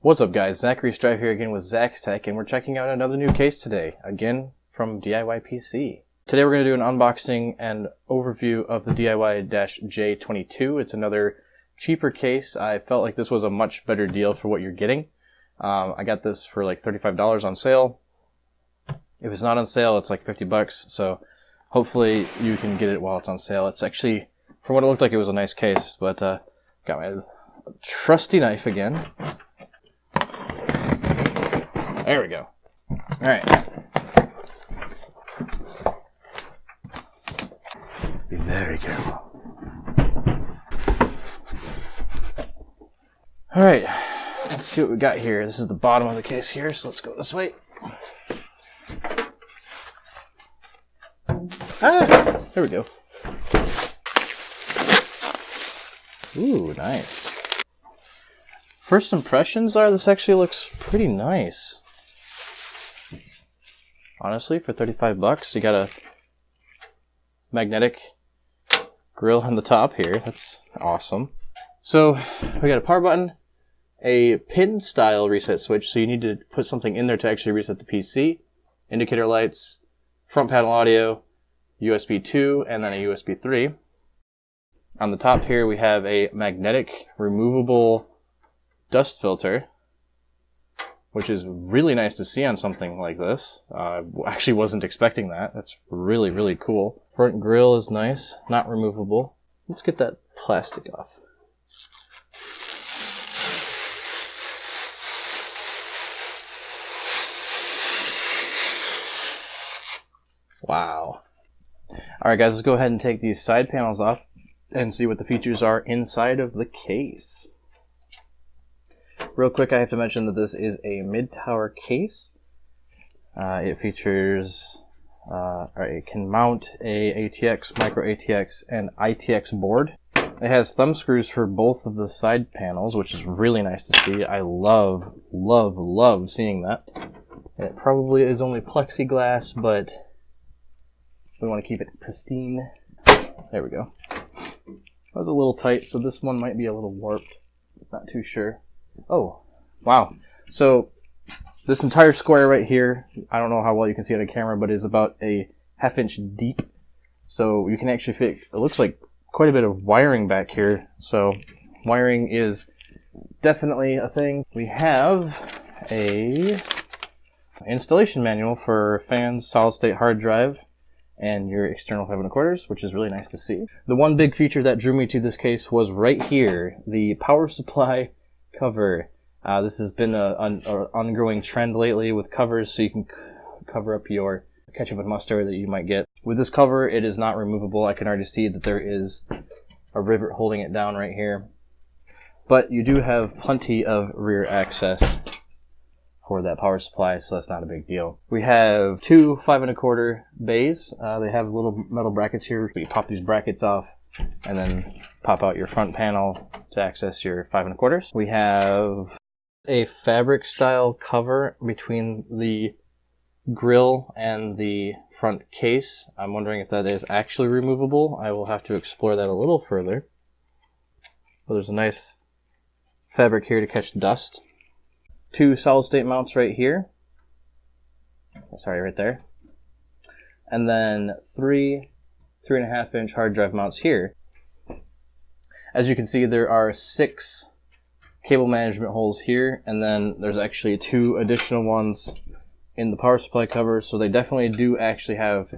What's up guys, Zachary Strive here again with Zach's Tech, and we're checking out another new case today, again from DIY-PC. Today we're going to do an unboxing and overview of the DIY-J22. It's another cheaper case. I felt like this was a much better deal for what you're getting. I got this for like $35 on sale. If it's not on sale, it's like 50 bucks, so hopefully you can get it while it's on sale. It's actually, from what it looked like, it was a nice case, but got my trusty knife again. There we go. Alright. Be very careful. Alright. Let's see what we got here. This is the bottom of the case here, so let's go this way. Ah! There we go. Ooh, nice. First impressions are this actually looks pretty nice. Honestly, for 35 bucks, you got a magnetic grill on the top here. That's awesome. So, we got a power button, a pin style reset switch, so you need to put something in there to actually reset the PC, indicator lights, front panel audio, USB 2, and then a USB 3. On the top here, we have a magnetic removable dust filter, which is really nice to see on something like this. I actually wasn't expecting that. That's really, really cool. Front grille is nice, not removable. Let's get that plastic off. Wow. Alright guys, let's go ahead and take these side panels off and see what the features are inside of the case. Real quick, I have to mention that this is a mid-tower case. It features, it can mount a ATX, micro ATX, and ITX board. It has thumb screws for both of the side panels, which is really nice to see. I love, love, love seeing that. And it probably is only plexiglass, but we want to keep it pristine. There we go. That was a little tight, so this one might be a little warped. Not too sure. Oh, wow. So this entire square right here, I don't know how well you can see it on camera, but is about a ½ inch deep. So you can actually fit, it looks like quite a bit of wiring back here. So wiring is definitely a thing. We have a installation manual for fans, solid state hard drive, and your external 5 1/4, which is really nice to see. The one big feature that drew me to this case was right here, the power supply cover. This has been an ongoing trend lately with covers, so you can cover up your ketchup and mustard that you might get. With this cover, it is not removable. I can already see that there is a rivet holding it down right here. But you do have plenty of rear access for that power supply, so that's not a big deal. We have two 5 1/4 bays. They have little metal brackets here. You pop these brackets off and then pop out your front panel to access your 5 1/4. We have a fabric style cover between the grill and the front case. I'm wondering if that is actually removable. I will have to explore that a little further. But there's a nice fabric here to catch dust. Two solid state mounts right here. Sorry, right there. And then three 3.5 inch hard drive mounts here. As you can see, there are 6 cable management holes here, and then there's actually 2 additional ones in the power supply cover, so they definitely do actually have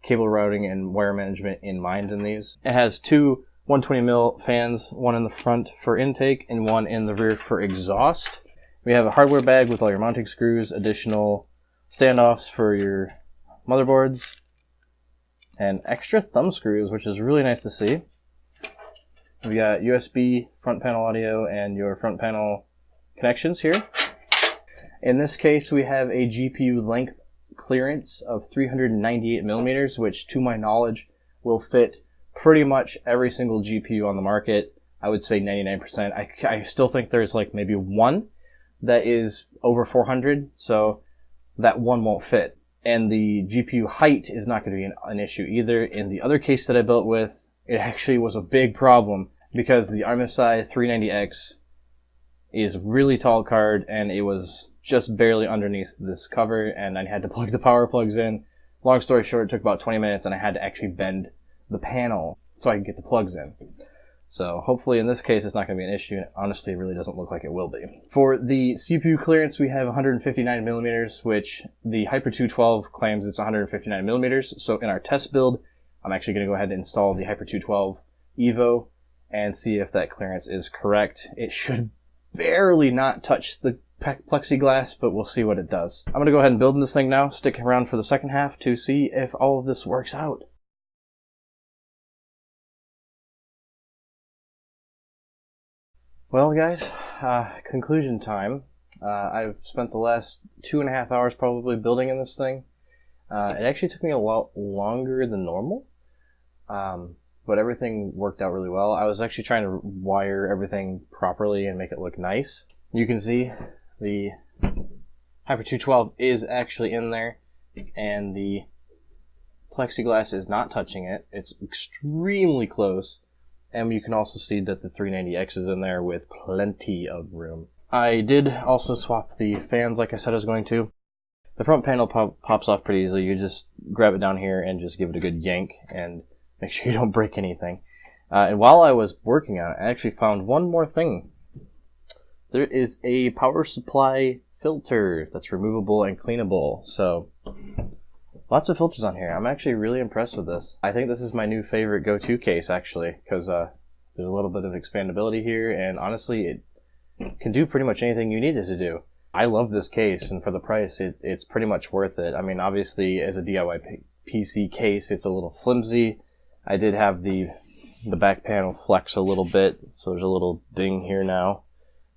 cable routing and wire management in mind in these. It has 2 120mm fans, one in the front for intake and one in the rear for exhaust. We have a hardware bag with all your mounting screws, additional standoffs for your motherboards, and extra thumb screws, which is really nice to see. We got USB front panel audio and your front panel connections here. In this case, we have a GPU length clearance of 398mm, which to my knowledge will fit pretty much every single GPU on the market. I would say 99%. I still think there's like maybe one that is over 400, so that one won't fit. And the GPU height is not going to be an issue either. In the other case that I built with, it actually was a big problem because the MSI 390X is really tall card, and it was just barely underneath this cover, and I had to plug the power plugs in. Long story short, it took about 20 minutes, and I had to actually bend the panel so I could get the plugs in. So hopefully in this case it's not going to be an issue. Honestly, it really doesn't look like it will be. For the CPU clearance, we have 159 millimeters, which the Hyper 212 claims it's 159 millimeters. So in our test build, I'm actually going to go ahead and install the Hyper 212 Evo and see if that clearance is correct. It should barely not touch the plexiglass, but we'll see what it does. I'm going to go ahead and build this thing now, stick around for the second half to see if all of this works out. Well guys, conclusion time. I've spent the last 2.5 hours probably building in this thing. It actually took me a lot longer than normal. But everything worked out really well. I was actually trying to wire everything properly and make it look nice. You can see the Hyper 212 is actually in there, and the plexiglass is not touching it. It's extremely close, and you can also see that the 390X is in there with plenty of room. I did also swap the fans like I said I was going to. The front panel pops off pretty easily. You just grab it down here and just give it a good yank, and make sure you don't break anything. And while I was working on it, I actually found one more thing. There is a power supply filter that's removable and cleanable. So, lots of filters on here. I'm actually really impressed with this. I think this is my new favorite go-to case, actually, because there's a little bit of expandability here, and honestly, it can do pretty much anything you need it to do. I love this case, and for the price, it's pretty much worth it. I mean, obviously, as a DIY-PC case, it's a little flimsy. I did have the back panel flex a little bit, so there's a little ding here now.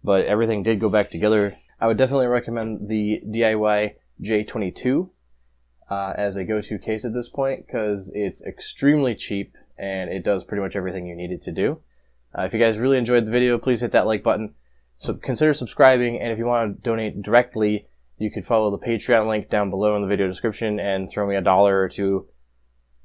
But everything did go back together. I would definitely recommend the DIY-J22 as a go-to case at this point, because it's extremely cheap and it does pretty much everything you need it to do. If you guys really enjoyed the video, please hit that like button. So consider subscribing, and if you want to donate directly, you could follow the Patreon link down below in the video description and throw me $1 or $2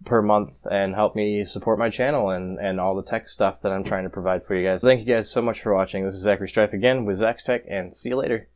per month and help me support my channel and all the tech stuff that I'm trying to provide for you guys. Thank you guys so much for watching. This is Zachary Strife again with Zach's Tech, and see you later.